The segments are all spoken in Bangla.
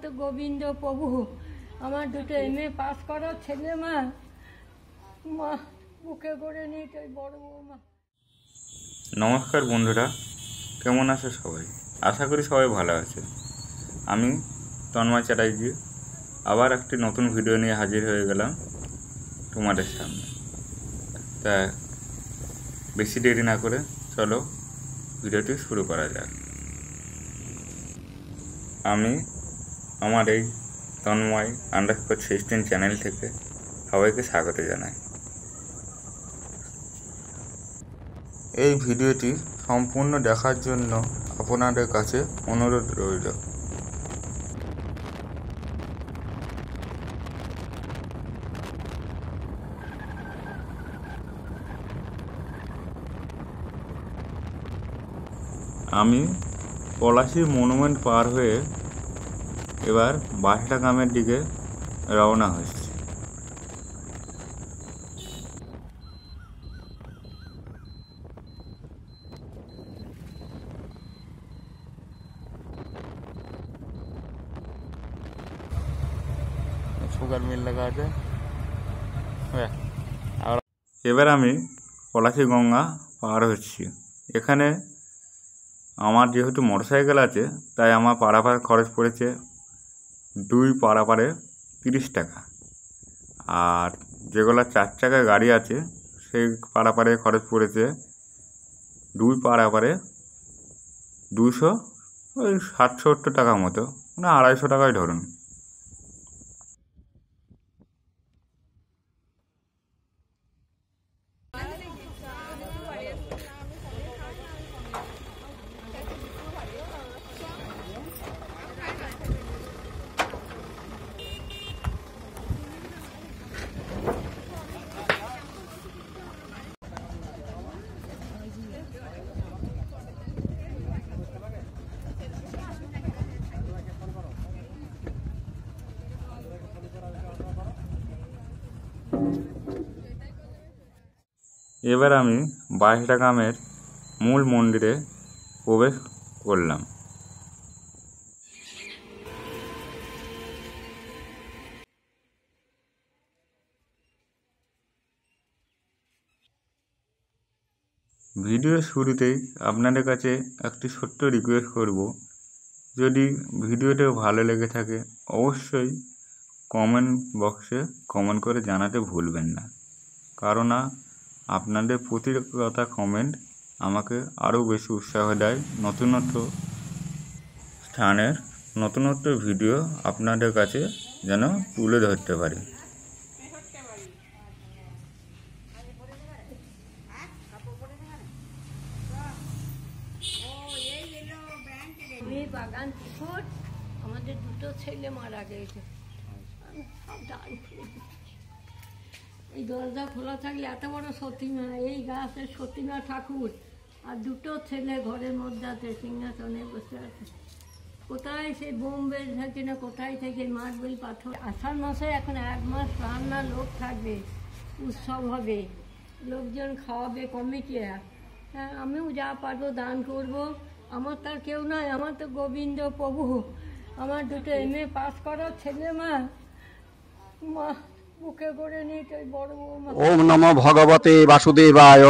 তো গোবিন্দ প্রভু। আমার দুটো MA পাস করা ছেলে মা বুকে করে নিয়ে বড় বৌমা। নমস্কার বন্ধুরা, কেমন আছে সবাই? আশা করি সবাই ভালো আছে। আমি তন্ময় চ্যাটার্জি আবার একটি নতুন ভিডিও নিয়ে হাজির হয়ে গেলাম তোমাদের সামনে। তা বেশি দেরি না করে চলো ভিডিওটি শুরু করা যাক। আমি আমার এই তন্ময় _16 চ্যানেল থেকে সবাইকে স্বাগত জানাই। এই ভিডিওটি সম্পূর্ণ দেখার জন্য আপনাদের কাছে অনুরোধ রইল। আমি পলাশী মনুমেন্ট পার হয়ে এবার বাঁশড়া গ্রামের দিকে রওনা হচ্ছি। সুগার মিল লাগা আছে। এবার আমি পলাশী গঙ্গা পার হচ্ছি। এখানে আমার যেহেতু মোটরসাইকেল আছে তাই আমার পারাপার খরচ পড়েছে 2 পারাপারে 30 টাকা, আর যেগুলো 4 চাকার গাড়ি আছে সেই পারাপারে খরচ পড়েছে 2 পারাপারে 260-70 টাকা মতো, মানে 250 টাকায় ধরুন। এবার আমি বাঁশড়া গ্রামের মূল মন্দিরে প্রবেশ করলাম। ভিডিওর শুরুতেই আপনাদের কাছে একটি ছোট্ট রিকোয়েস্ট করব, যদি ভিডিওটা ভালো লেগে থাকে অবশ্যই কমেন্ট বক্সে কমেন্ট করে জানাতে ভুলবেন না, কারণ আপনাদের প্রতিটা কমেন্ট আমাকে আরও বেশি উৎসাহ দেয় নতুনত্ব স্থানের নতুনত্ব ভিডিও আপনাদের কাছে যেন তুলে ধরতে পারি। বাগান পুকুর, আমাদের দুটো ছেলে মারা গেছে। এই দরজা খোলা থাকলে এত বড় সতীমা, এই গাছের সতীমা ঠাকুর, আর দুটো ছেলে ঘরের মধ্যে আছে, সিংহাসনে বসে আছে। কোথায় সেই বোম্বে থাকে না কোথায় থেকে মার্বেল পাথর। আষাঢ় মাসে এখন 1 মাস রান্নার লোক থাকবে, উৎসব হবে, লোকজন খাওয়াবে কমিটিরা। হ্যাঁ, আমিও যা পারবো দান করব। আমার তার কেউ নয়, আমার তো গোবিন্দ প্রভু। আমার দুটো MA পাস করা ছেলে মা বুকে করে নিয়ে বড় বৌমা। ওম নমো ভগবতে বাসুদেবায়।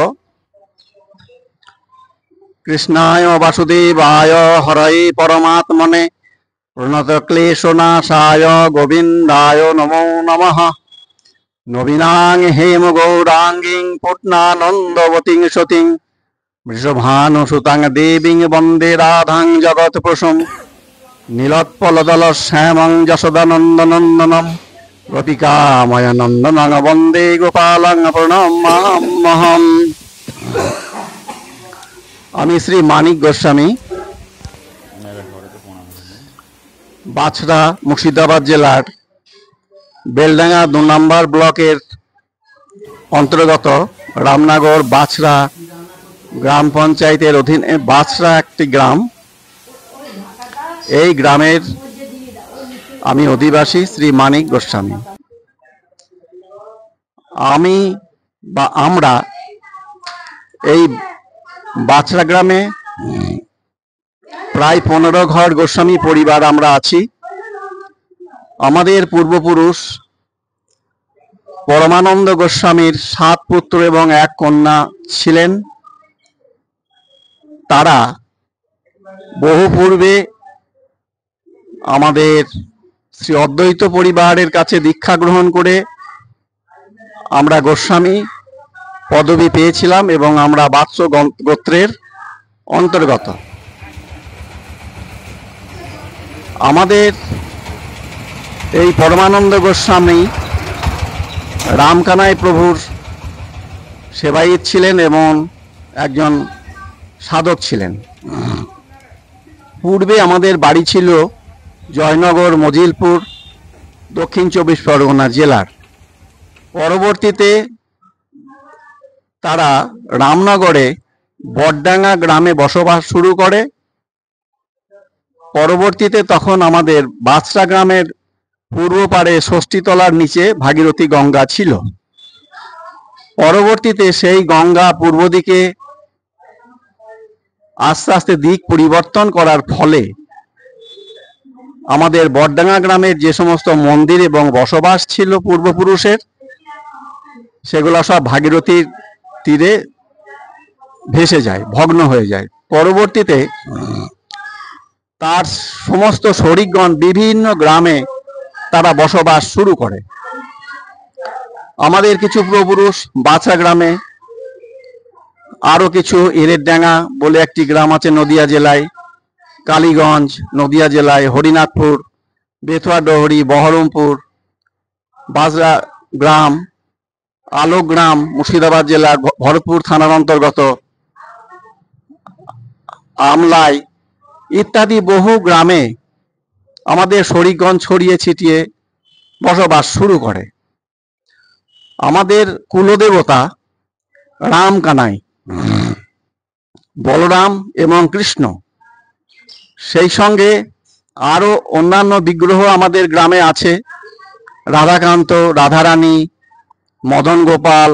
কৃষ্ণায় বাসুদেবায় হরয়ে পরমাত্মনে প্রণত ক্লেশনাশায় গোবিন্দায় নমো নমঃ। নবীনাং হেম গৌরাঙ্গীং পূর্ণানন্দবতীং সতীং বৃষভানুসুতাং দেবীং বন্দে রাধাং জগৎপ্রসূম। নীলোৎপলদল শ্যামং যশোদানন্দনন্দনম গোপিকাময় নন্দনং বন্দে গোপালং প্রণমাম্যহম। আমি শ্রী মানিক গোস্বামী, বাছড়া মুর্শিদাবাদ জেলার বেলডাঙ্গা 2 নম্বর ব্লকের অন্তর্গত রামনগর বাছড়া গ্রাম পঞ্চায়েতের অধীনে বাছড়া একটি গ্রাম। এই গ্রামের আমি অধিবাসী শ্রী মানিক গোস্বামী। আমরা এই বাছড়া গ্রামে প্রায় 15 ঘর গোস্বামী পরিবার আমরা আছি। আমাদের পূর্বপুরুষ পরমানন্দ গোস্বামীর 7 পুত্র এবং 1 কন্যা ছিলেন। তারা বহু পূর্বে আমাদের শ্রী অদ্বৈত পরিবারের কাছে দীক্ষা গ্রহণ করে আমরা গোস্বামী পদবি পেয়েছিলাম এবং আমরা বাৎস গোত্রের অন্তর্গত। আমাদের এই পরমানন্দ গোস্বামী রামকানাই প্রভুর সেবায়িত ছিলেন এবং একজন সাধক ছিলেন। পূর্বে আমাদের বাড়ি ছিল জয়নগর, মজিলপুর, দক্ষিণ 24 পরগনা জেলার। পরবর্তীতে তারা রামনগরে বটডাঙ্গা গ্রামে বসবাস শুরু করে। পরবর্তীতে তখন আমাদের বাদশা গ্রামের পূর্ব পারে ষষ্ঠীতলার নিচে ভাগীরথী গঙ্গা ছিল। পরবর্তীতে সেই গঙ্গা পূর্ব দিকে আস্তে আস্তে দিক পরিবর্তন করার ফলে আমাদের বটডাঙ্গা গ্রামের যে সমস্ত মন্দির এবং বসবাস ছিল পূর্বপুরুষের, সেগুলো সব ভাগীরথীর তীরে ভেসে যায়, ভগ্ন হয়ে যায়। পরবর্তীতে তার সমস্ত শরিকগণ বিভিন্ন গ্রামে তারা বসবাস শুরু করে। আমাদের কিছু পূর্বপুরুষ বাছা গ্রামে, আরো কিছু এরেরডাঙ্গা বলে একটি গ্রাম আছে নদিয়া জেলায়, কালীগঞ্জ নদিয়া জেলায়, হরিনাথপুর, বেথুয়াডহরি, বহরমপুর, বাজরা গ্রাম, আলোগ্রাম মুর্শিদাবাদ জেলার ভরতপুর থানার অন্তর্গত, আমলাই ইত্যাদি বহু গ্রামে আমাদের শরিকগণ ছড়িয়ে ছিটিয়ে বসবাস শুরু করে। আমাদের কুলদেবতা রামকানাই, বলরাম এবং কৃষ্ণ, সেই সঙ্গে আরো অন্যান্য বিগ্রহ আমাদের গ্রামে আছে। রাধাকান্ত, রাধারানী, মদন গোপাল,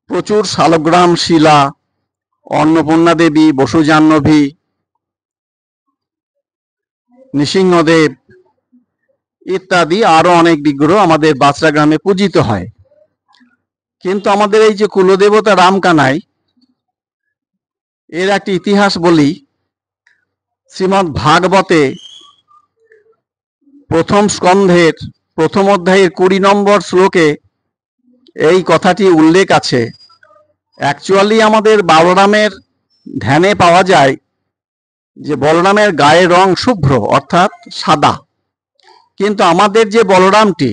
প্রচুর শালগ্রাম শিলা, অন্নপূর্ণা দেবী, বসু জাহ্নবী, নৃসিংহদেব ইত্যাদি আরো অনেক বিগ্রহ আমাদের বাছরা গ্রামে পূজিত হয়। কিন্তু আমাদের এই যে কুলদেবতা রামকানাই, এর একটি ইতিহাস বলি। শ্রীমদ্ ভাগবতে প্রথম স্কন্ধের প্রথম অধ্যায়ের 20 নম্বর শ্লোকে এই কথাটি উল্লেখ আছে। অ্যাকচুয়ালি আমাদের বলরামের ধ্যানে পাওয়া যায় যে বলরামের গায়ের রং শুভ্র অর্থাৎ সাদা, কিন্তু আমাদের যে বলরামটি,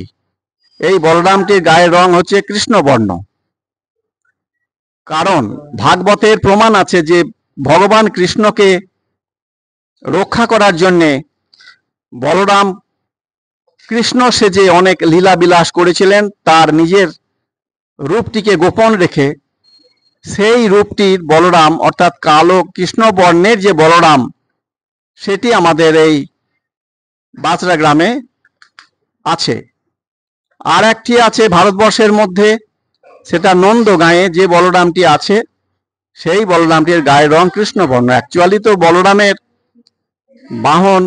এই বলরামটির গায়ের রং হচ্ছে কৃষ্ণবর্ণ। কারণ ভাগবতের প্রমাণ আছে যে ভগবান কৃষ্ণকে রক্ষা করার জন্যে বলরাম কৃষ্ণ সেজে অনেক লীলা বিলাস করেছিলেন। তার নিজের রূপটিকে গোপন রেখে সেই রূপটির বলরাম অর্থাৎ কালো কৃষ্ণ বর্ণের যে বলরাম, সেটি আমাদের এই বাছরা গ্রামে আছে। আর একটি আছে ভারতবর্ষের মধ্যে, সেটা নন্দগাঁয়ে যে বলরামটি আছে, সেই বলরামটির গায়ের রং কৃষ্ণবর্ণ। অ্যাকচুয়ালি তো বলরামের বাহন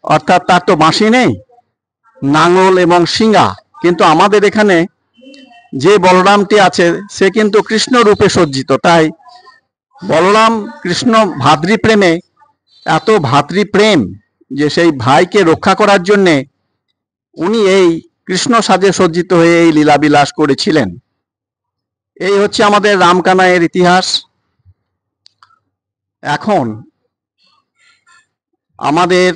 অর্থাৎ তার তো বাঁশি নেই, নাঙল এবং শিঙা, কিন্তু আমাদের এখানে যে বলরামটি আছে সে কিন্তু কৃষ্ণ রূপে সজ্জিত। তাই বলরাম কৃষ্ণ ভাতৃপ্রেমে এত ভাতৃপ্রেম যে সেই ভাইকে রক্ষা করার জন্যে উনি এই কৃষ্ণ সাজে সজ্জিত হয়ে এই লীলাবিলাস করেছিলেন। এই হচ্ছে আমাদের রামকানাইয়ের ইতিহাস। এখন আমাদের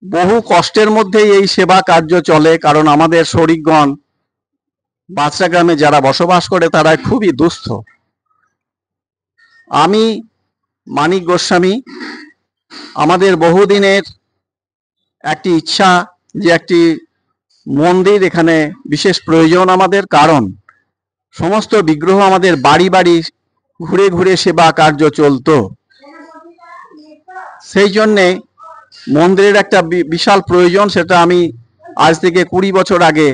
বহু কষ্টের মধ্যেই এই সেবা কার্য চলে, কারণ আমাদের শরিকগণ বাছরা গ্রামে যারা বসবাস করে তারা খুবই দুস্থ। আমি মানিক গোস্বামী, আমাদের বহুদিনের একটি ইচ্ছা যে একটি মন্দির এখানে বিশেষ প্রয়োজন আমাদের, কারণ সমস্ত বিগ্রহ আমাদের বাড়ি বাড়ি ঘুরে ঘুরে সেবা কার্য চলতো। সেই জন্যে মন্দিরের একটা বিশাল প্রয়োজন, সেটা আমি আজ থেকে 20 বছর আগে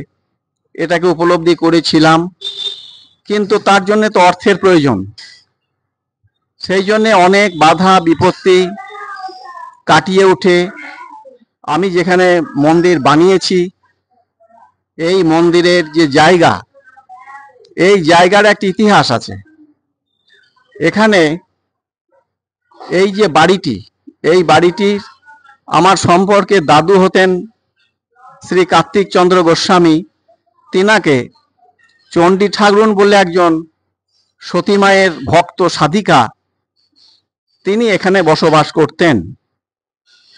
এটাকে উপলব্ধি করেছিলাম। কিন্তু তার জন্য তো অর্থের প্রয়োজন। সেই জন্যে অনেক বাধা বিপত্তি কাটিয়ে উঠে আমি যেখানে মন্দির বানিয়েছি, এই মন্দিরের যে জায়গা, এই জায়গার একটি ইতিহাস আছে। এখানে এই যে বাড়িটি, এই বাড়িটির আমার সম্পর্কে দাদু হতেন শ্রী কার্তিক চন্দ্র গোস্বামী। তিনাকে চণ্ডী ঠাকুরুন বলে একজন সতী মায়ের ভক্ত সাধিকা, তিনি এখানে বসবাস করতেন।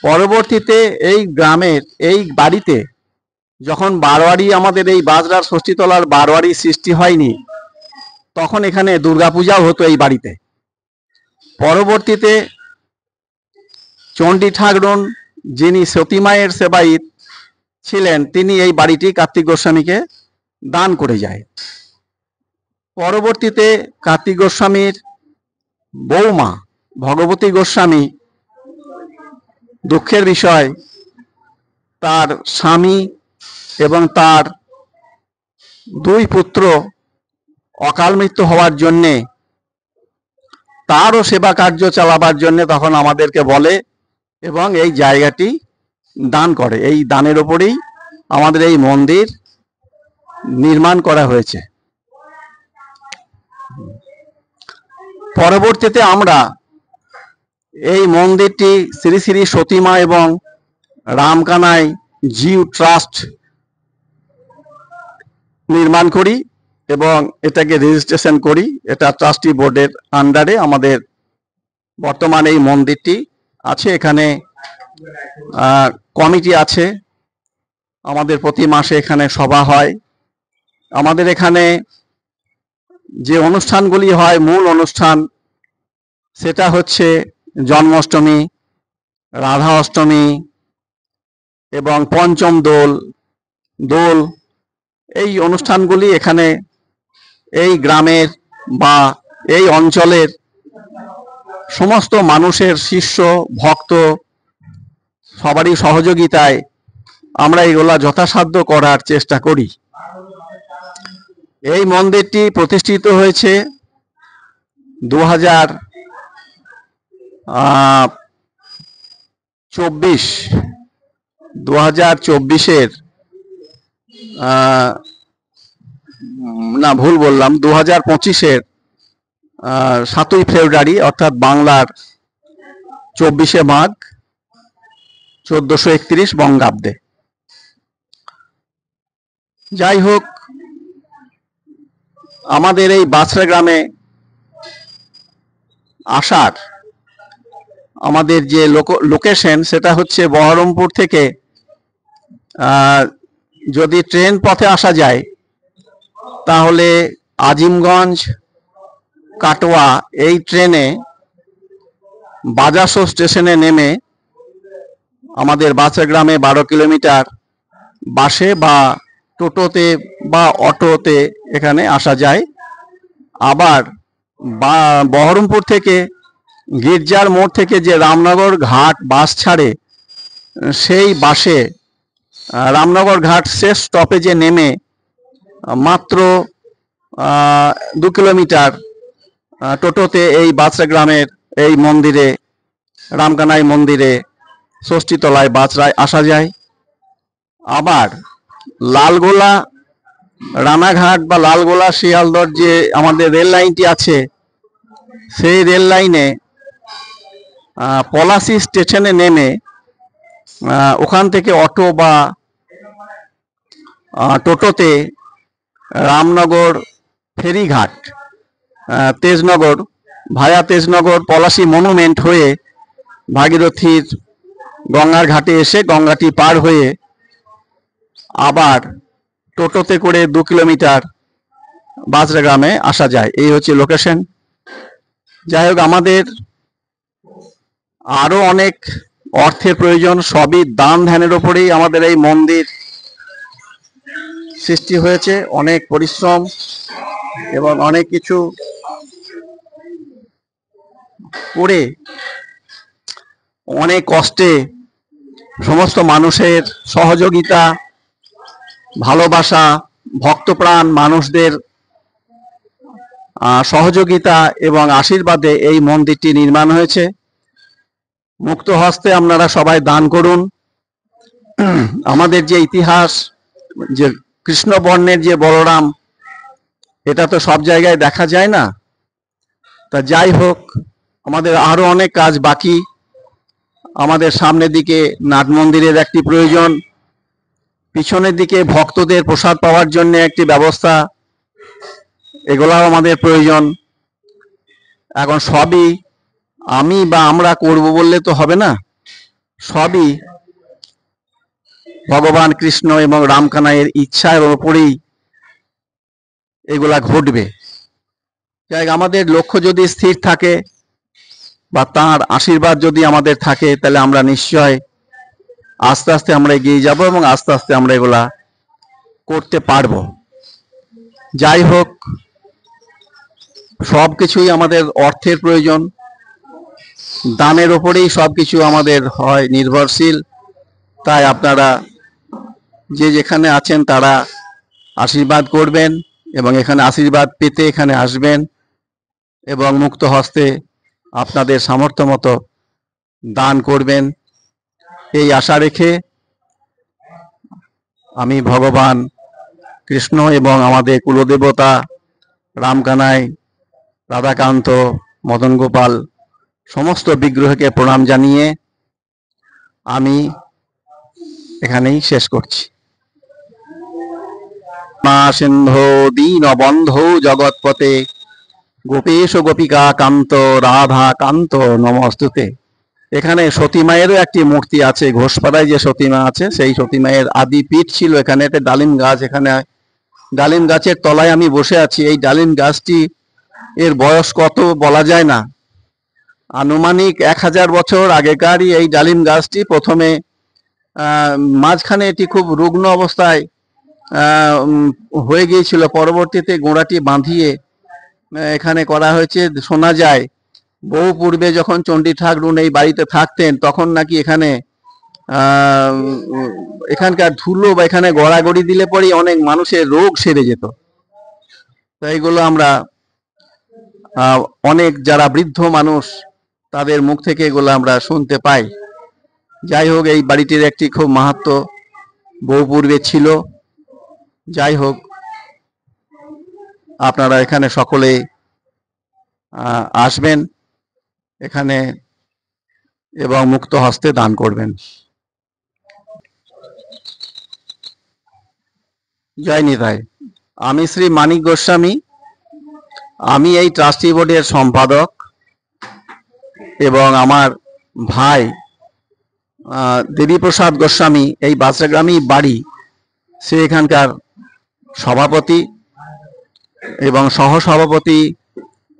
পরবর্তীতে এই গ্রামের এই বাড়িতে যখন বারোয়ারি, আমাদের এই বাজরার ষষ্ঠীতলার বারোয়ারি সৃষ্টি হয়নি, তখন এখানে দুর্গাপূজাও হতো এই বাড়িতে। পরবর্তীতে চণ্ডী ঠাকুরুন, যিনি সতী মায়ের সেবায়িত ছিলেন, তিনি এই বাড়িটি কার্তিক গোস্বামীকে দান করে যায়। পরবর্তীতে কার্তিক গোস্বামীর বৌমা ভগবতী গোস্বামী, দুঃখের বিষয়, তার স্বামী এবং তার 2 পুত্র অকাল মৃত্যু হওয়ার জন্যে, তারও সেবা কার্য চালাবার জন্য তখন আমাদেরকে বলে এবং এই জায়গাটি দান করে। এই দানের ওপরেই আমাদের এই মন্দির নির্মাণ করা হয়েছে। পরবর্তীতে আমরা এই মন্দিরটি শ্রী শ্রী সতীমা এবং রামকানাই জিউ ট্রাস্ট নির্মাণ করি এবং এটাকে রেজিস্ট্রেশন করি। এটা ট্রাস্টি বোর্ডের আন্ডারে আমাদের বর্তমানে এই মন্দিরটি আছে। এখানে কমিটি আছে, আমাদের প্রতি মাসে এখানে সভা হয়। আমাদের এখানে যে অনুষ্ঠানগুলি হয়, মূল অনুষ্ঠান সেটা হচ্ছে জন্মাষ্টমী, রাধা অষ্টমী এবং পঞ্চম দোল। এই অনুষ্ঠানগুলি এখানে এই গ্রামের বা এই অঞ্চলের সমস্ত মানুষের, শিষ্য ভক্ত সবারই সহযোগিতায় আমরা এগুলা যথাসাধ্য করার চেষ্টা করি। এই মন্দিরটি প্রতিষ্ঠিত হয়েছে 2024-এর 2025-এর 7ই ফেব্রুয়ারি, অর্থাৎ বাংলার 24শে মাঘ 1431 বঙ্গাব্দে। যাই হোক, আমাদের এই বাছড়া গ্রামে আসার আমাদের যে লোকেশন, সেটা হচ্ছে বহরমপুর থেকে যদি ট্রেন পথে আসা যায় তাহলে আজিমগঞ্জ কাটোয়া এই ট্রেনে বাজাসো স্টেশনে নেমে আমাদের বাছড়া গ্রামে 12 কিলোমিটার বাসে বা টোটোতে বা অটোতে এখানে আসা যায়। আবার বহরমপুর থেকে গির্জার মোড় থেকে যে রামনগর ঘাট বাস ছাড়ে, সেই বাসে রামনগর ঘাট শেষ স্টপেজে নেমে মাত্র 2 কিলোমিটার টোটোতে এই বাছড়া গ্রামের এই মন্দিরে, রামকানাই মন্দিরে ষষ্ঠীতলায় বাছড়ায় আসা যায়। আবার লালগোলা রানাঘাট বা লালগোলা শিয়ালদহ যে আমাদের রেল লাইনটি আছে, সেই রেল লাইনে পলাশী স্টেশনে নেমে ওখান থেকে অটো বা টোটোতে রামনগর ফেরিঘাট, তেজনগর, ভায়া তেজনগর পলাশী মনুমেন্ট হয়ে ভাগীরথীর গঙ্গার ঘাটে এসে গঙ্গাটি পার হয়ে আবার টোটোতে করে 2 কিলোমিটার বাছড়া গ্রামে আসা যায়। এই হচ্ছে লোকেশন। যাই হোক, আমাদের আরো অনেক অর্থের প্রয়োজন, সবই দান ধ্যানের ওপরেই আমাদের এই মন্দির সৃষ্টি হয়েছে। অনেক পরিশ্রম এবং অনেক কিছু করে, অনেক কষ্টে, সমস্ত মানুষের সহযোগিতা, ভালোবাসা, ভক্তপ্রাণ মানুষদের সহযোগিতা এবং আশীর্বাদে এই মন্দিরটি নির্মাণ হয়েছে। মুক্ত হস্তে আপনারা সবাই দান করুন। আমাদের যে ইতিহাস, যে কৃষ্ণ বর্ণের যে বলরাম, এটা তো সব জায়গায় দেখা যায় না। তা যাই হোক, আমাদের আরো অনেক কাজ বাকি। আমাদের সামনের দিকে নাট মন্দিরের একটি প্রয়োজন, পিছনের দিকে ভক্তদের প্রসাদ পাওয়ার জন্য একটি ব্যবস্থা, এগুলাও আমাদের প্রয়োজন। এখন সবই আমি বা আমরা করব বললে তো হবে না, সবই ভগবান কৃষ্ণ এবং রামকানাইয়ের ইচ্ছার ওপরেই এগুলা ঘটবে। যাই হোক, আমাদের লক্ষ্য যদি স্থির থাকে বা তাঁর আশীর্বাদ যদি আমাদের থাকে, তাহলে আমরা নিশ্চয় আস্তে আস্তে আমরা এগিয়ে যাব এবং আস্তে আস্তে আমরা এগুলা করতে পারবো। যাই হোক, সবকিছুই আমাদের অর্থের প্রয়োজন, দানের ওপরেই সবকিছু আমাদের হয় নির্ভরশীল। তাই আপনারা যে যেখানে আছেন তারা আশীর্বাদ করবেন এবং এখানে আশীর্বাদ পেতে এখানে আসবেন এবং মুক্ত হস্তে আপনাদের সামর্থ্য মতো দান করবেন, এই আশা রেখে আমি ভগবান কৃষ্ণ এবং আমাদের কুলদেবতা রামকানাই, রাধাকান্ত, মদন গোপাল সমস্ত বিগ্রহকে প্রণাম জানিয়ে আমি এখানেই শেষ করছি। মা সিন্ধো দীনবন্ধো জগৎপতে গোপেশ গোপিকা কান্ত রাধা কান্ত নমস্তুতে। এখানে সতী মায়েরও একটি মূর্তি আছে, ঘোষপাড়ায় যে সতী মা আছে সেই সতী মায়ের আদি পীঠ ছিল এখানে। একটা ডালিম গাছ, এখানে ডালিম গাছের তলায় আমি বসে আছি। এই ডালিম গাছটি এর বয়স কত বলা যায় না, আনুমানিক 1000 বছর আগেকারই এই ডালিম গাছটি। প্রথমে মাঝখানে এটি খুব রুগ্ন অবস্থায় হয়ে গিয়েছিল, পরবর্তীতে গোড়াটি বাঁধিয়ে এখানে করা হয়েছে। শোনা যায় বহু পূর্বে যখন চণ্ডী ঠাকুর এই বাড়িতে থাকতেন, তখন নাকি এখানে এখানকার ধুলো বা এখানে গড়াগড়ি দিলে পরেই অনেক মানুষের রোগ সেরে যেত। তো এইগুলো আমরা অনেক যারা বৃদ্ধ মানুষ তাদের মুখ থেকে এগুলো আমরা শুনতে পাই। যাই হোক, এই বাড়িটির একটি খুব মাহাত্ম্য বহু পূর্বে ছিল। যাই হোক, আপনারা এখানে সকলে আসবেন এখানে এবং মুক্ত হস্তে দান করবেন। জয় নিতাই। আমি শ্রী মানিক গোস্বামী, আমি এই ট্রাস্টি বোর্ডের সম্পাদক এবং আমার ভাই দেবীপ্রসাদ গোস্বামী, এই বাসরাগ্রামই বাড়ি, সে এখানকার সভাপতি এবং সহসভাপতি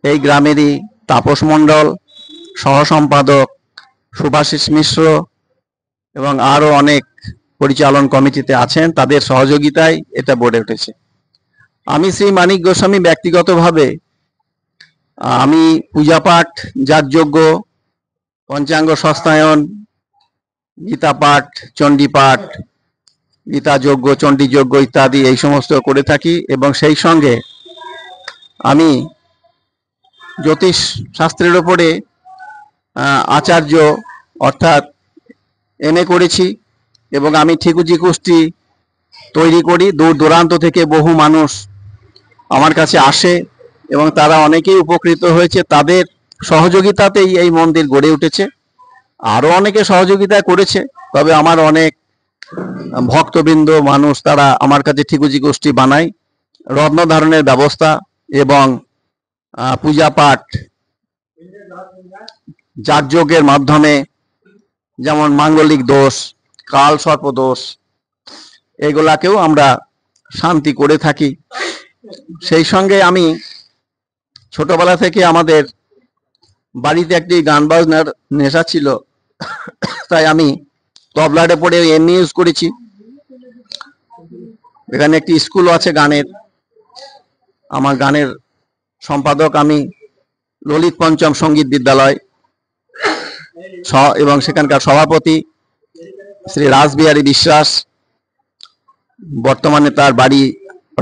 এই গ্রামেরই তাপস মণ্ডল, সহ সম্পাদক সুভাষিস মিশ্র এবং আরো অনেক পরিচালন কমিটিতে আছেন, তাদের সহযোগিতায় এটা গড়ে উঠেছে। আমি শ্রী মানিক গোস্বামী ব্যক্তিগতভাবে আমি পূজাপাঠ, যাগযজ্ঞ, পঞ্চাঙ্গ সস্তায়ন, গীতা পাঠ, চণ্ডী পাঠ, গীতা যজ্ঞ, চণ্ডী যজ্ঞ ইত্যাদি এই সমস্ত করে থাকি এবং সেই সঙ্গে আমি জ্যোতিষ শাস্ত্রের উপরে আচার্য অর্থাৎ MA করেছি এবং আমি ঠিকুজি কুষ্টি তৈরি করি। দূর দূরান্ত থেকে বহু মানুষ আমার কাছে আসে এবং তারা অনেকেই উপকৃত হয়েছে। তাদের সহযোগিতাতেই এই মন্দির গড়ে উঠেছে। আরো অনেকে সহযোগিতা করেছে, তবে আমার অনেক ভক্তবৃন্দ মানুষ তারা আমার কাছে ঠিকুজি গোষ্ঠী বানায়, রত্ন ধারণের ব্যবস্থা এবং পূজা পাঠ, যাগযজ্ঞের মাধ্যমে যেমন মাঙ্গলিক দোষ, কাল সর্প দোষ, এগুলাকেও আমরা শান্তি করে থাকি। সেই সঙ্গে আমি ছোটবেলা থেকে আমাদের বাড়িতে একটি গান বাজনার নেশা ছিল, তাই আমি তবলাটে পড়ে MA ইউজ করেছি। এখানে একটি স্কুল আছে গানের, আমার গানের সম্পাদক আমি, ললিত পঞ্চম সঙ্গীত বিদ্যালয় এবং সেখানকার সভাপতি শ্রী রাসবিহারী বিশ্বাস। বর্তমানে তার বাড়ি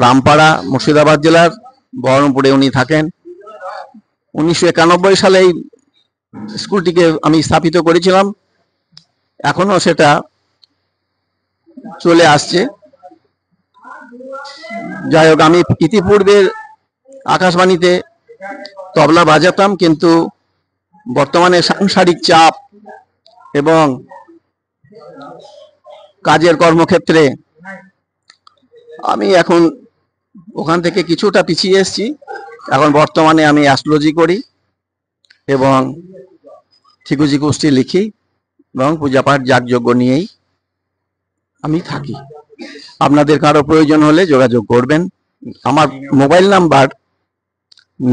রামপাড়া, মুর্শিদাবাদ জেলার বহরমপুরে উনি থাকেন। 1991 সালে এই স্কুলটিকে আমি স্থাপিত করেছিলাম, এখনো সেটা চলে আসছে। যাই হোক, আমি ইতিপূর্বে আকাশবাণীতে তবলা বাজাতাম, কিন্তু বর্তমানে সাংসারিক চাপ এবং কাজের কর্মক্ষেত্রে আমি এখন ওখান থেকে কিছুটা পিছিয়ে এসেছি। এখন বর্তমানে আমি অ্যাস্ট্রোলজি করি এবং ঠিকুজি কুষ্টি লিখি এবং পূজাপাঠ যাগযজ্ঞ নিয়েই আমি থাকি। আপনাদের কারো প্রয়োজন হলে যোগাযোগ করবেন। আমার মোবাইল নাম্বার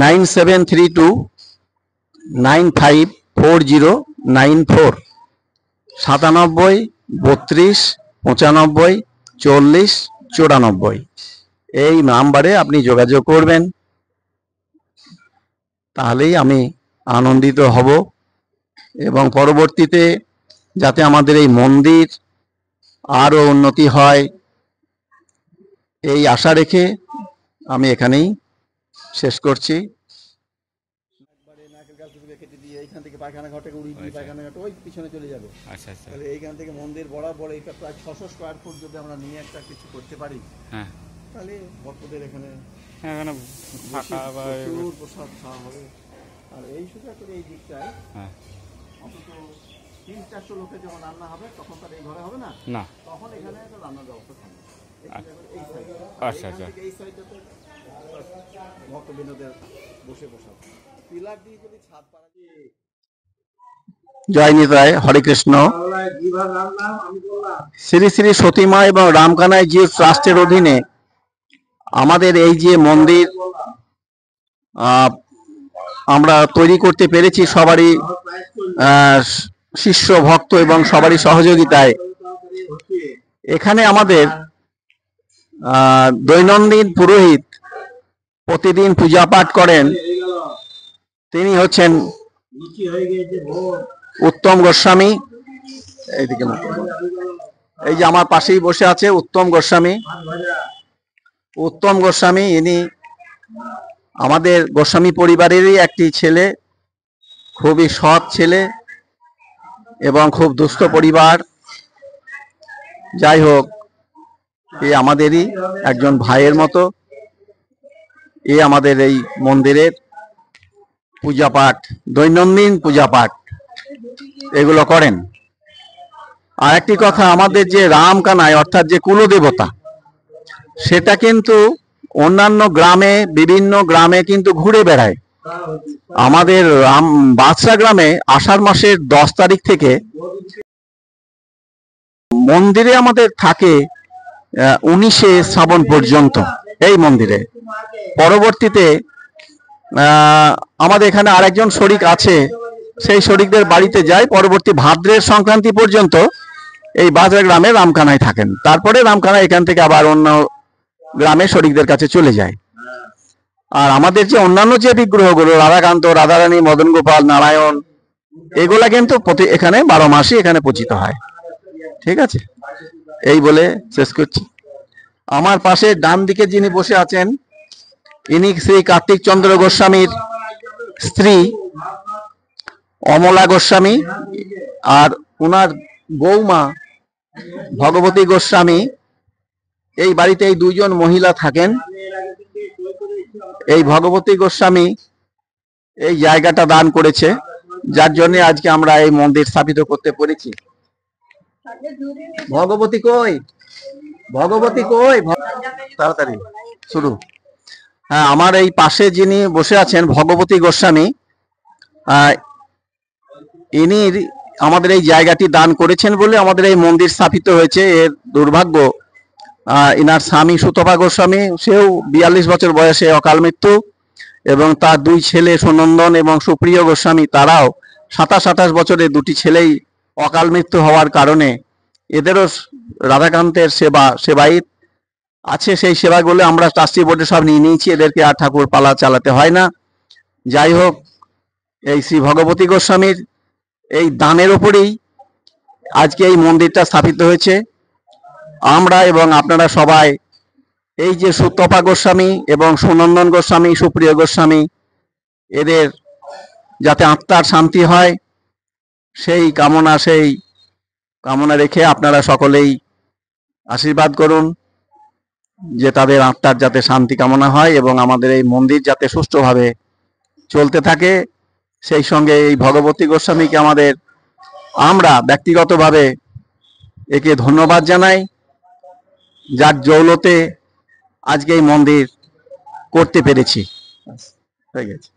9732954094, 9732954094। এই নাম্বারে আপনি যোগাযোগ করবেন, তাহলেই আমি আনন্দিত হব এবং পরবর্তীতে যাতে আমাদের এই মন্দির আরো উন্নতি হয় এই আশা রেখে আমি এখানেই শেষ করছি। নারকেল গাছ দুটো কেটে দিয়ে এইখান থেকে পায়খানা ঘরটাকে উড়িয়ে দিয়ে পায়খানা ঘরটা ওই পিছনে চলে যাবে। আচ্ছা আচ্ছা। তাহলে এইখান থেকে মন্দির বরাবর এটা প্রায় 600 স্কোয়ার ফুট যদি আমরা নিয়ে একটা কিছু করতে পারি, হ্যাঁ, তাহলে ভক্তদের এখানে এখানে ফাঁকা বা প্রচুর প্রসাদ খাওয়া হবে। আর এই শুধু করে এই দিকটায় হ্যাঁ অন্তত 300-400 লোকের যখন রান্না হবে তখন তার এই ঘরে হবে না, না, তখন এখানে একটা রান্নার ব্যবস্থা থাকবে। এই সাইড আচ্ছা আচ্ছা। এই সাইডটাতে ভক্তবৃন্দদের বসে বসাবো। পিলার দিয়ে যদি ছাদ পাড়া দিয়ে জয় নিতাই, হরে কৃষ্ণ। শ্রী শ্রী সতীমা এবং রামকানাই জি ট্রাস্টের অধীনে আমাদের এই যে মন্দির আমরা তৈরি করতে পেরেছি সবারই শিষ্য ভক্ত এবং সবারই সহযোগিতায়। এখানে আমাদের দৈনন্দিন পুরোহিত প্রতিদিন পূজা পাঠ করেন, তিনি হচ্ছেন উত্তম গোস্বামী। এইদিকে এই যে আমার পাশেই বসে আছে উত্তম গোস্বামী। উত্তম গোস্বামী ইনি আমাদের গোস্বামী পরিবারেরই একটি ছেলে, খুবই সৎ ছেলে এবং খুব দুস্থ পরিবার। যাই হোক, এ আমাদেরই একজন ভাইয়ের মতো। এ আমাদের এই মন্দিরের পূজা পাঠ, দৈনন্দিন পূজা পাঠ এগুলো করেন। আর একটি কথা, আমাদের যে রামকানাই অর্থাৎ যে কুলদেবতা, সেটা কিন্তু অন্যান্য গ্রামে, বিভিন্ন গ্রামে কিন্তু ঘুরে বেড়ায়। আমাদের বাদশা গ্রামে আষাঢ় মাসের 10 তারিখ থেকে মন্দিরে আমাদের থাকে 19শে শ্রাবণ পর্যন্ত এই মন্দিরে। পরবর্তীতে আমাদের এখানে আরেকজন শরিক আছে, সেই শরিকদের বাড়িতে যায়। পরবর্তী ভাদ্রের সংক্রান্তি পর্যন্ত এই বাদশা গ্রামে রামকানাই থাকেন। তারপরে রামকানাই এখান থেকে আবার অন্য গ্রামে শরিকদের কাছে চলে যায়। আর আমাদের যে অন্যান্য যে বিগ্রহগুলো, রাধাকান্ত, রাধারানী, মদন গোপাল, নারায়ণ, এগুলা কিন্তু এখানে 12 মাসই এখানে পূজিত হয়। ঠিক আছে, এই বলে শেষ করছি। আমার পাশে ডান দিকে যিনি বসে আছেন, ইনি শ্রী কার্তিক চন্দ্র গোস্বামীর স্ত্রী অমলা গোস্বামী, আর ওনার বৌমা ভগবতী গোস্বামী। এই বাড়িতে এই দুইজন মহিলা থাকেন। এই ভগবতী গোস্বামী এই জায়গাটা দান করেছে, যার জন্য আজকে আমরা এই মন্দির স্থাপিত করতে পেরেছি। ভগবতী কই, ভগবতী কই, তাড়াতাড়ি শুরু। হ্যাঁ, আমার এই পাশে যিনি বসে আছেন ভগবতী গোস্বামী, ইনি আমাদের এই জায়গাটি দান করেছেন বলে আমাদের এই মন্দির স্থাপিত হয়েছে। এর দুর্ভাগ্য, ইনার স্বামী সুতপা গোস্বামী, সেও 42 বছর বয়সে অকাল মৃত্যু, এবং তার 2 ছেলে সুনন্দন এবং সুপ্রিয় গোস্বামী, তারাও 27-28 বছরে 2টি ছেলেই অকাল মৃত্যু হওয়ার কারণে এদেরও রাধাকান্তের সেবায়িত আছে। সেই সেবাগুলো আমরা ট্রাস্টি বোর্ডে সব নিয়ে নিয়েছি, এদেরকে আর ঠাকুর পালা চালাতে হয় না। যাই হোক, এই শ্রী ভগবতী গোস্বামীর এই দানের উপরেই আজকে এই মন্দিরটা স্থাপিত হয়েছে। আমরা এবং আপনারা সবাই এই যে সুতপা গোস্বামী এবং সুনন্দন গোস্বামী, সুপ্রিয় গোস্বামী, এদের যাতে আত্মার শান্তি হয় সেই কামনা রেখে আপনারা সকলেই আশীর্বাদ করুন যে তাদের আত্মার যাতে শান্তি কামনা হয় এবং আমাদের এই মন্দির যাতে সুষ্ঠুভাবে চলতে থাকে। সেই সঙ্গে এই ভগবতী গোস্বামীকে আমরা ব্যক্তিগতভাবে একে ধন্যবাদ জানাই, যার জৌলতে আজকে এই মন্দির করতে পেরেছি। হয়ে গেছে।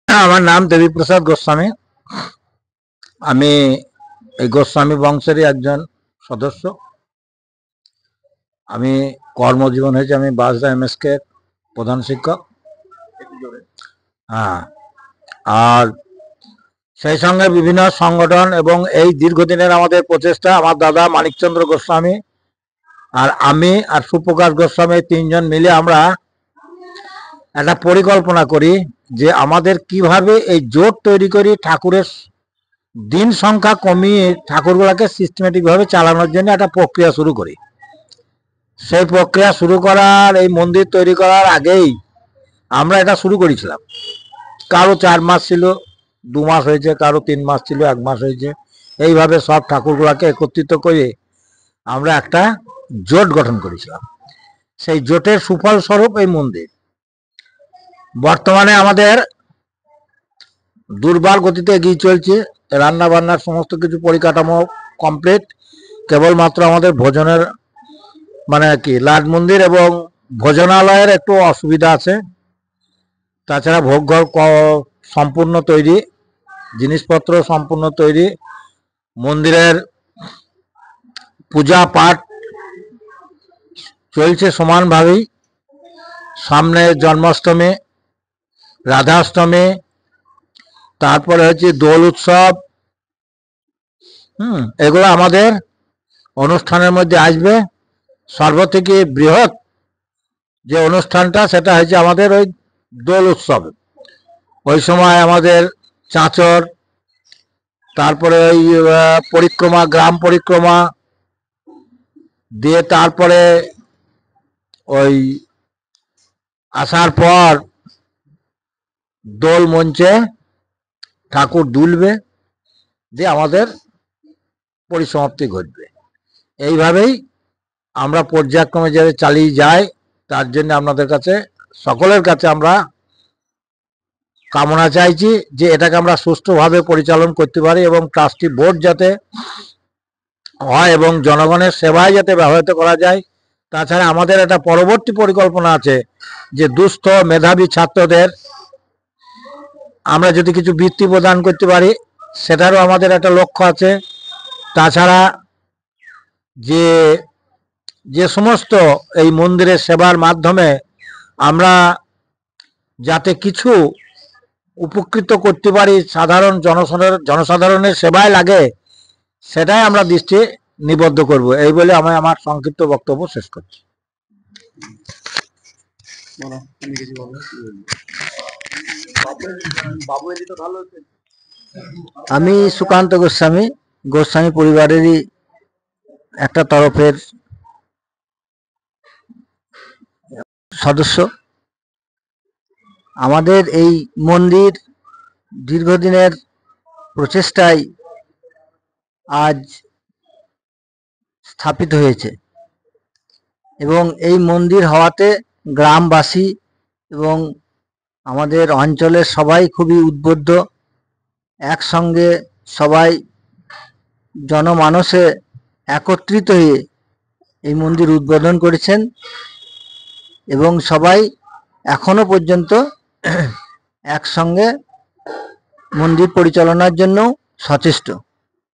আমার নাম দেবীপ্রসাদ গোস্বামী। আমি এই গোস্বামী বংশেরই একজন সদস্য। আমি কর্মজীবন হয়েছে, আমি বাসদা এমএসকে প্রধান শিক্ষক। হ্যাঁ, আর সেই সঙ্গে বিভিন্ন সংগঠন এবং এই দীর্ঘদিনের আমাদের প্রচেষ্টা, আমার দাদা মানিকচন্দ্র গোস্বামী আর আমি আর সুপ্রকাশ গোস্বামী তিনজন মিলে আমরা একটা পরিকল্পনা করি যে আমাদের কিভাবে এই জোট তৈরি করি, ঠাকুরের দিন সংখ্যা কমিয়ে ঠাকুরগুলোকে সিস্টেমেটিকভাবে চালানোর জন্য একটা প্রক্রিয়া শুরু করি। সেই প্রক্রিয়া শুরু করার, এই মন্দির তৈরি করার আগেই আমরা এটা শুরু করেছিলাম। কারো 4 মাস ছিল, 2 মাস হয়েছে, কারো 3 মাস ছিল, 1 মাস হয়েছে। এইভাবে সব ঠাকুরগুলোকে একত্রিত করে আমরা একটা জোট গঠন করেছিলাম। সেই জোটের সুফল স্বরূপ এই মন্দির বর্তমানে আমাদের দুর্বার গতিতে এগিয়ে চলছে। রান্না বান্নার সমস্ত কিছু পরিকাঠামো কমপ্লিট, কেবলমাত্র আমাদের ভোজনের মানে কি লাট মন্দির এবং ভোজনালয়ের একটু অসুবিধা আছে। তাছাড়া ভোগঘর সম্পূর্ণ তৈরি, জিনিসপত্র সম্পূর্ণ তৈরি। মন্দিরের পূজা পাঠ চলছে সমানভাবেই। সামনে জন্মাষ্টমী, রাধাষ্টমী, তারপরে হচ্ছে দোল উৎসব, এগুলো আমাদের অনুষ্ঠানের মধ্যে আসবে। সর্বথেকে বৃহৎ যে অনুষ্ঠানটা সেটা হচ্ছে আমাদের ওই দোল উৎসব। ওই সময় আমাদের চাঁচর, তারপরে ওই পরিক্রমা, গ্রাম পরিক্রমা দিয়ে তারপরে ওই আসার পর দোল মঞ্চে ঠাকুর দুলবে, দিয়ে আমাদের পরিসমাপ্তি ঘটবে। এইভাবেই আমরা পর্যায়ক্রমে যাতে চালিয়ে যাই, তার জন্য আপনাদের কাছে, সকলের কাছে আমরা কামনা চাইছি যে এটাকে আমরা সুষ্ঠুভাবে পরিচালন করতে পারি এবং ট্রাস্টি বোর্ড যাতে হয় এবং জনগণের সেবায় যাতে ব্যবহৃত করা যায়। তাছাড়া আমাদের একটা পরবর্তী পরিকল্পনা আছে যে দুস্থ মেধাবী ছাত্রদের আমরা যদি কিছু বৃত্তি প্রদান করতে পারি, সেটারও আমাদের একটা লক্ষ্য আছে। তাছাড়া যে যে সমস্ত এই মন্দিরের সেবার মাধ্যমে আমরা যাতে কিছু উপকৃত করতে পারি, সাধারণ জনসাধারণের সেবায় লাগে, সেটাই আমরা দৃষ্টি নিবদ্ধ করব। এই বলে আমি আমার সংক্ষিপ্ত বক্তব্য শেষ করছি। আমি সুকান্ত গোস্বামী, গোস্বামী পরিবারেরই একটা তরফের সদস্য। আমাদের এই মন্দির দীর্ঘদিনের প্রচেষ্টায় আজ স্থাপিত হয়েছে এবং এই মন্দির হওয়াতে গ্রামবাসী এবং আমাদের অঞ্চলের সবাই খুবই উদ্বুদ্ধ। একসঙ্গে সবাই জনমানসে একত্রিত হয়ে এই মন্দির উদ্বোধন করেছেন এবং সবাই এখনো পর্যন্ত একসঙ্গে মন্দির পরিচালনার জন্য সচেষ্ট।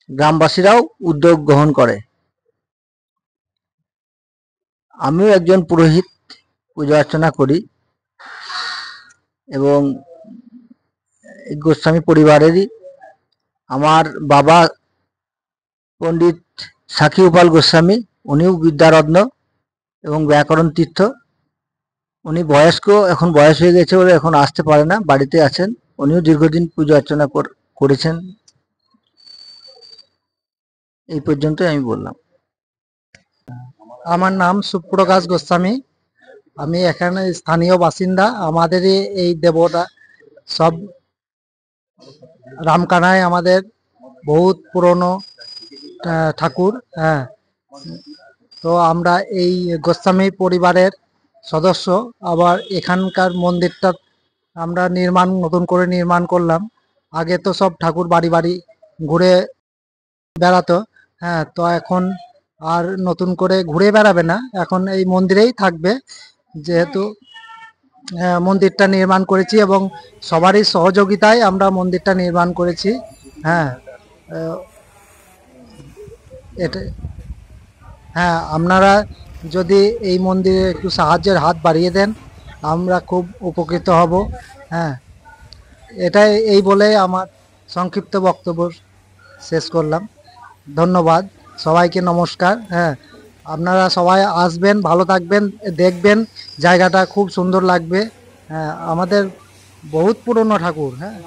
গ্রামবাসীরাও উদ্যোগ গ্রহণ করে। আমিও একজন পুরোহিত, পূজা অর্চনা করি এবং এই গোস্বামী পরিবারেরই। আমার বাবা পণ্ডিত সাক্ষীগোপাল গোস্বামী, উনিও বিদ্যারত্ন এবং ব্যাকরণ তীর্থ। উনি বয়স্ক, এখন বয়স হয়ে গেছে বলে এখন আসতে পারে না, বাড়িতে আছেন। উনিও দীর্ঘদিন পূজা অর্চনা করেছেন। এই পর্যন্ত আমি বললাম। আমার নাম সুপ্রকাশ গোস্বামী, আমি এখানে স্থানীয় বাসিন্দা। আমাদের এই দেবতা সব রামকানায় আমাদের বহুত পুরনো ঠাকুর। হ্যাঁ, তো আমরা এই গোস্বামী পরিবারের সদস্য। আবার এখানকার মন্দিরটা আমরা নতুন করে নির্মাণ করলাম। আগে তো সব ঠাকুর বাড়ি বাড়ি ঘুরে বেড়াতো, হ্যাঁ, তো এখন আর নতুন করে ঘুরে বেড়াবে না, এখন এই মন্দিরেই থাকবে। যেহেতু মন্দিরটা নির্মাণ করেছি এবং সবারই সহযোগিতায় আমরা মন্দিরটা নির্মাণ করেছি। হ্যাঁ, এটা, হ্যাঁ, আপনারা যদি এই মন্দিরে একটু সাহায্যের হাত বাড়িয়ে দেন আমরা খুব উপকৃত হব। হ্যাঁ, এই বলে আমার সংক্ষিপ্ত বক্তব্য শেষ করলাম। ধন্যবাদ সবাইকে, নমস্কার। হ্যাঁ, আপনারা সবাই আসবেন, ভালো থাকবেন, দেখবেন জায়গাটা খুব সুন্দর লাগবে। হ্যাঁ, আমাদের বহুত পুরনো ঠাকুর। হ্যাঁ।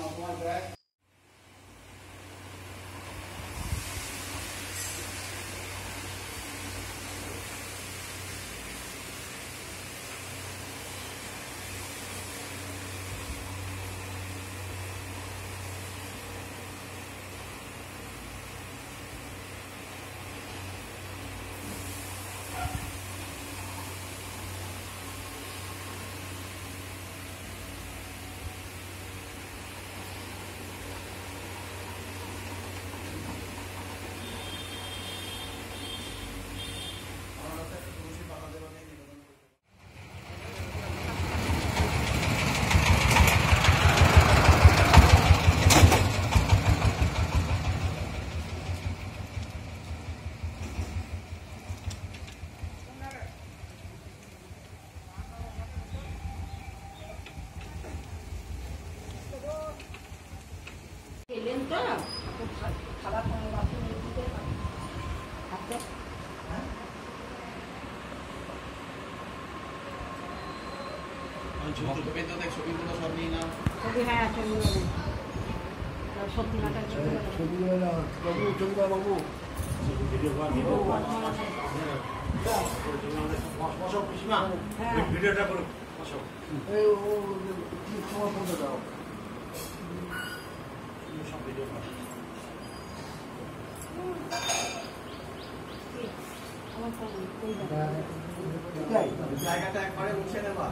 জায়গাটা একবারে মুছে নেবা,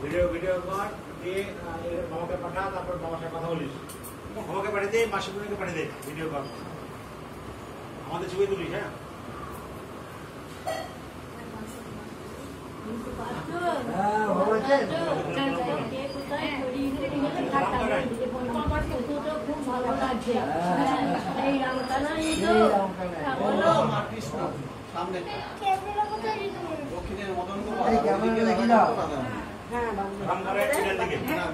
ভিডিও কর দিয়ে মামাকে পাঠা, তারপর মামার সাথে কথা বলিস, মামাকে পাঠিয়ে দে, মাসিমণিকে পাঠিয়ে দে, ভিডিও কর আমাদের ছবি তুলিস। হ্যাঁ, খুব ভালো লাগছে এই রামকানাই তো সামনে দক্ষিণের মদন হ্যাঁ